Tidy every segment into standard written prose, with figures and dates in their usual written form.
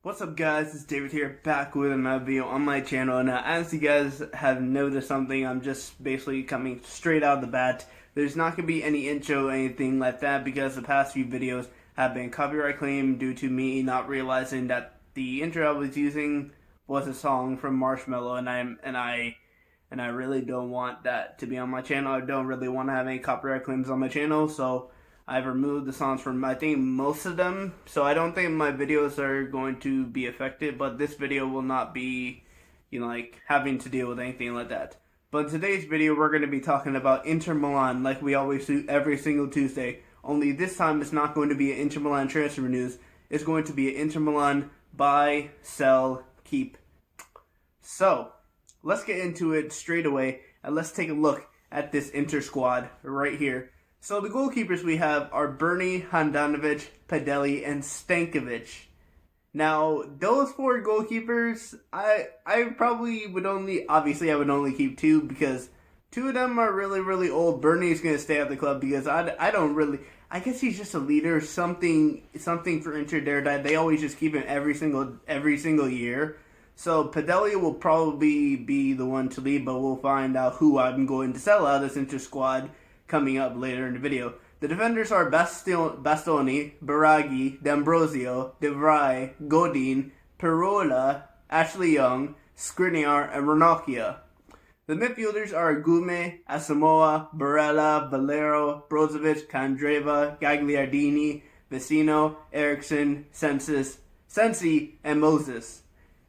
What's up guys, it's David here, back with another video on my channel. Now as you guys have noticed something, I'm just basically coming straight out of the bat. There's not going to be any intro or anything like that because the past few videos have been copyright claimed due to me not realizing that the intro I was using was a song from Marshmello, and I really don't want that to be on my channel. I don't really want to have any copyright claims on my channel, so I've removed the songs from, I think, most of them, so I don't think my videos are going to be affected, but this video will not be, like, having to deal with anything like that. But in today's video, we're going to be talking about Inter Milan, like we always do every single Tuesday, only this time it's not going to be an Inter Milan transfer news, it's going to be an Inter Milan buy, sell, keep. So, let's get into it straight away, and let's take a look at this Inter squad right here. So the goalkeepers we have are Bernie, Handanovic, Padelli, and Stankovic. Now, those four goalkeepers, I probably would only, obviously I would only keep two because two of them are really, really old. Bernie's going to stay at the club because I don't really, I guess he's just a leader, something for Inter there that they always just keep him every single year. So Padelli will probably be the one to lead, but we'll find out who I'm going to sell out of this Inter squad coming up later in the video. The defenders are Bastoni, Biraghi, D'Ambrosio, De Vrij, Godin, Pirola, Ashley Young, Skriniar, and Ranocchia. The midfielders are Gume, Asamoah, Barella, Valero, Brozovic, Drava, Gagliardini, Vecino, Eriksson, Sensi, and Moses.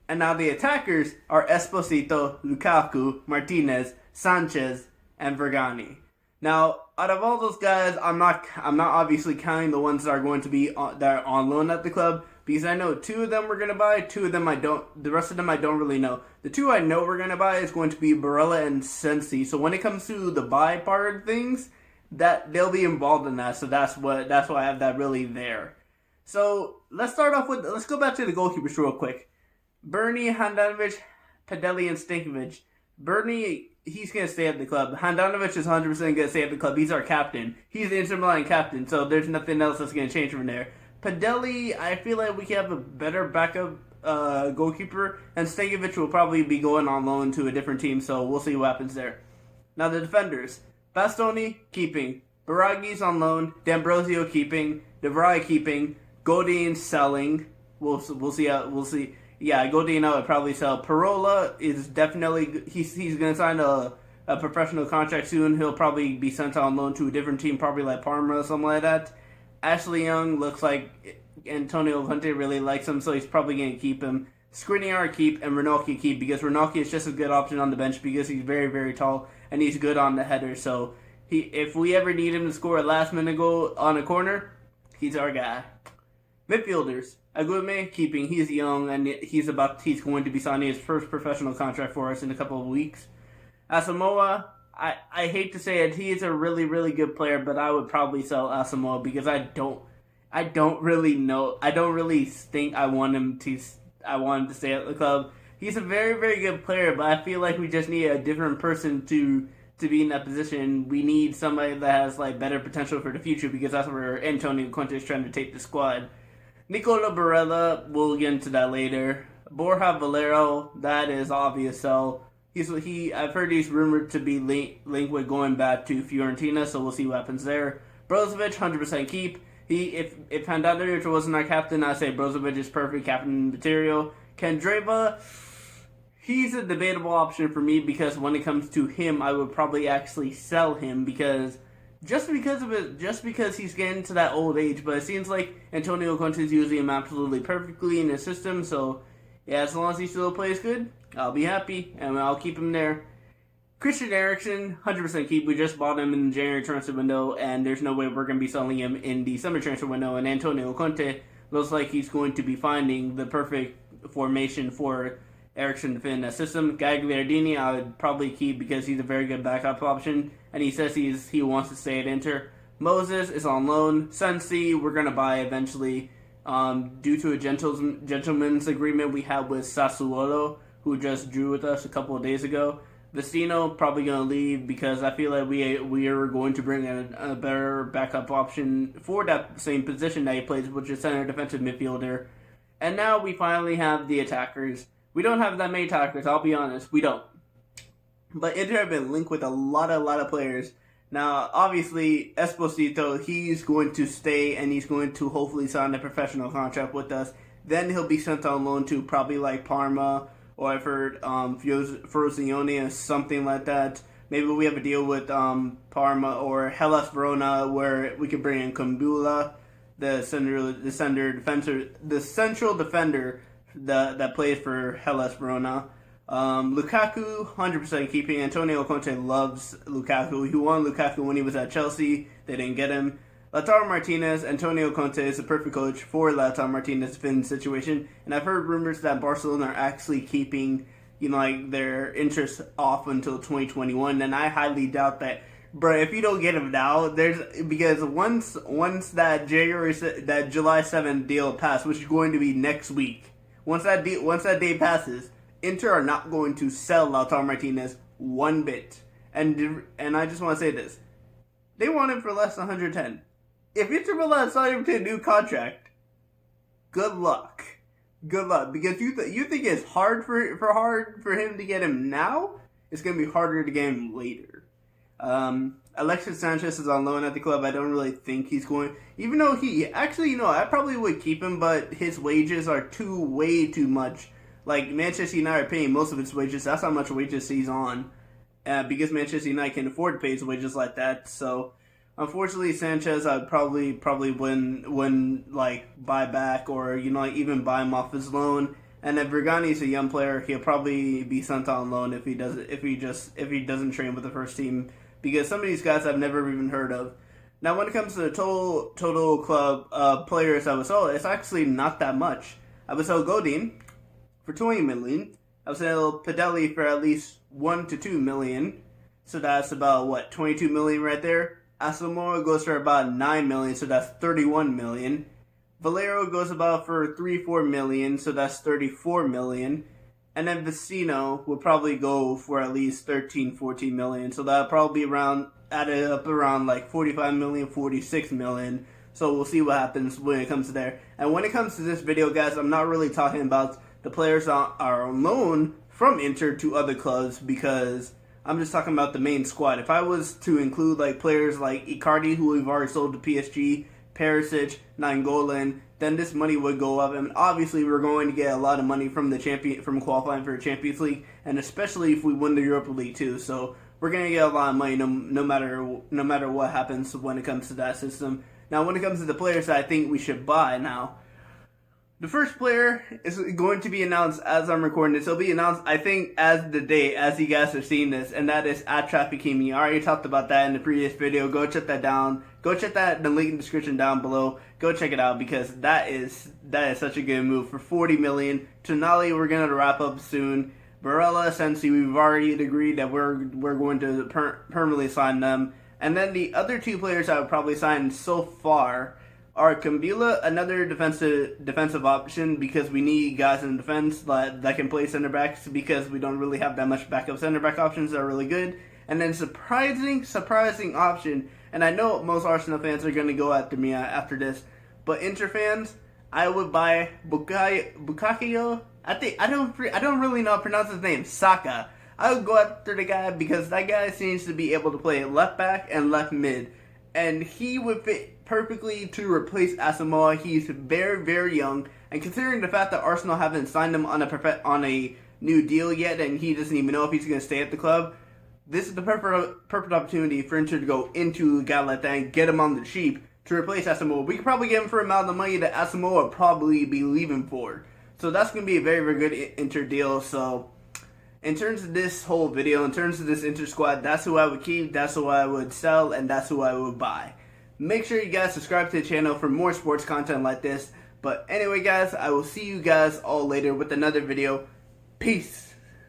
And now the attackers are Esposito, Lukaku, Martinez, Sanchez, and Vergani. Now, out of all those guys, I'm not obviously counting the ones that are going to be that are on loan at the club, because I know two of them we're going to buy, two of them I don't, the rest of them I don't really know. The two I know we're going to buy is going to be Barella and Sensi. So when it comes to the buy part of things, that they'll be involved in that. So that's why I have that really there. So let's start off with, let's go back to the goalkeepers real quick. Bernie, Handanovic, Padelli, and Stankovic. Bernie, he's going to stay at the club. Handanovic is 100% going to stay at the club. He's our captain. He's the Inter Milan captain, so there's nothing else that's going to change from there. Padelli, I feel like we can have a better backup goalkeeper, and Stankovic will probably be going on loan to a different team, so we'll see what happens there. Now the defenders. Bastoni, keeping. Biraghi's on loan. D'Ambrosio, keeping. De Vrij, keeping. Godin, selling. We'll see. Yeah, Godin I would probably sell. Pirola is definitely, he's going to sign a professional contract soon. He'll probably be sent on loan to a different team, probably like Parma or something like that. Ashley Young looks like Antonio Conte really likes him, so he's probably going to keep him. Skriniar keep and Ranocchia keep, because Ranocchia is just a good option on the bench because he's very, very tall and he's good on the header. So if we ever need him to score a last-minute goal on a corner, he's our guy. Midfielders. Agume, keeping. He's young, and he's going to be signing his first professional contract for us in a couple of weeks. Asamoah, I hate to say it, he is a really, really good player, but I would probably sell Asamoah because I don't really think I want him to stay at the club. He's a very, very good player, but I feel like we just need a different person to be in that position. We need somebody that has like better potential for the future, because that's where Antonio Conte is trying to take the squad. Nicola Barella, we'll get into that later. Borja Valero, that is obvious sell. I've heard he's rumored to be linked with going back to Fiorentina, so we'll see what happens there. Brozovic, 100% keep. If Handanovic wasn't our captain, I'd say Brozovic is perfect captain material. Drava, he's a debatable option for me, because when it comes to him, I would probably actually sell him because he's getting to that old age. But it seems like Antonio Conte is using him absolutely perfectly in his system. So yeah, as long as he still plays good, I'll be happy and I'll keep him there. Christian Eriksen, 100% keep. We just bought him in the January transfer window, and there's no way we're going to be selling him in the summer transfer window. And Antonio Conte looks like he's going to be finding the perfect formation for Eriksson to fit in that system. Gagliardini, I would probably keep because he's a very good backup option, and he says he wants to stay at Inter. Moses is on loan. Sensi, we're going to buy eventually due to a gentleman's agreement we have with Sassuolo, who just drew with us a couple of days ago. Vecino, probably going to leave because I feel like we are going to bring in a better backup option for that same position that he plays, which is center defensive midfielder. And now we finally have the attackers. We don't have that many attackers, I'll be honest, we don't. But Inter have been linked with a lot of players. Now, obviously, Esposito, he's going to stay and he's going to hopefully sign a professional contract with us. Then he'll be sent on loan to probably like Parma, or I've heard Frosinone or something like that. Maybe we have a deal with Parma or Hellas Verona where we could bring in Kumbula, the central defender that plays for Hellas Verona. Lukaku, 100% keeping. Antonio Conte loves Lukaku. He won Lukaku when he was at Chelsea. They didn't get him. Lautaro Martinez, Antonio Conte is the perfect coach for Lautaro Martinez's Finn situation. And I've heard rumors that Barcelona are actually keeping, their interest off until 2021. And I highly doubt that. Bro, if you don't get him now, because once that July 7th deal passed, which is going to be next week, once that day passes, Inter are not going to sell Lautaro Martinez one bit. And I just want to say this. They want him for less than 110. If Inter Milan sign him to a new contract, good luck. Good luck. Because you think it's hard for him to get him now? It's going to be harder to get him later. Alexis Sanchez is on loan at the club. I don't really think he's going... Even though I probably would keep him, but his wages are way too much. Like, Manchester United are paying most of his wages. That's how much wages he's on. Because Manchester United can afford to pay his wages like that. So, unfortunately, Sanchez, I'd probably wouldn't buy back or, even buy him off his loan. And if Vergani's a young player, he'll probably be sent on loan if he doesn't train with the first team. Because some of these guys I've never even heard of. Now, when it comes to the total club players I would sell, it's actually not that much. I would sell Godin for 20 million. I would sell Padelli for at least 1 to 2 million. So that's about, 22 million right there. Asamoah goes for about 9 million, so that's 31 million. Valero goes about for 3-4 million, so that's 34 million. And then Vecino will probably go for at least 13-14 million. So that'll probably be added up around 45 million, 46 million. So we'll see what happens when it comes to there. And when it comes to this video, guys, I'm not really talking about the players are on loan from Inter to other clubs, because I'm just talking about the main squad. If I was to include players like Icardi, who we've already sold to PSG, Perisic, Nainggolan, then this money would go up. And obviously, we're going to get a lot of money from from qualifying for the Champions League, and especially if we win the Europa League too. So we're going to get a lot of money no matter what happens when it comes to that system. Now, when it comes to the players that I think we should buy now, the first player is going to be announced as I'm recording this. It'll be announced, I think, as you guys are seeing this, and that is Achraf Hakimi. I already talked about that in the previous video. Go check that down. Go check that in the link in the description down below. Go check it out, because that is such a good move for 40 million. Tonali, we're going to wrap up soon. Barella, Sensi, we've already agreed that we're going to permanently sign them. And then the other two players I would probably sign so far are Kumbula, another defensive option, because we need guys in defense that can play center backs, because we don't really have that much backup center back options that are really good. And then surprising option, and I know most Arsenal fans are going to go after me after this, but Inter fans, I would buy Bukayo. I don't really know how to pronounce his name. Saka. I would go after the guy because that guy seems to be able to play left back and left mid, and he would fit perfectly to replace Asamoah. He's very, very young, and considering the fact that Arsenal haven't signed him on a new deal yet, and he doesn't even know if he's going to stay at the club, this is the perfect opportunity for Inter to go into a guy like that and get him on the cheap to replace Asamoah. We could probably get him for an amount of money that Asamoah would probably be leaving for. So that's going to be a very, very good Inter deal. So in terms of this whole video, in terms of this Inter squad, that's who I would keep, that's who I would sell, and that's who I would buy. Make sure you guys subscribe to the channel for more sports content like this. But anyway, guys, I will see you guys all later with another video. Peace.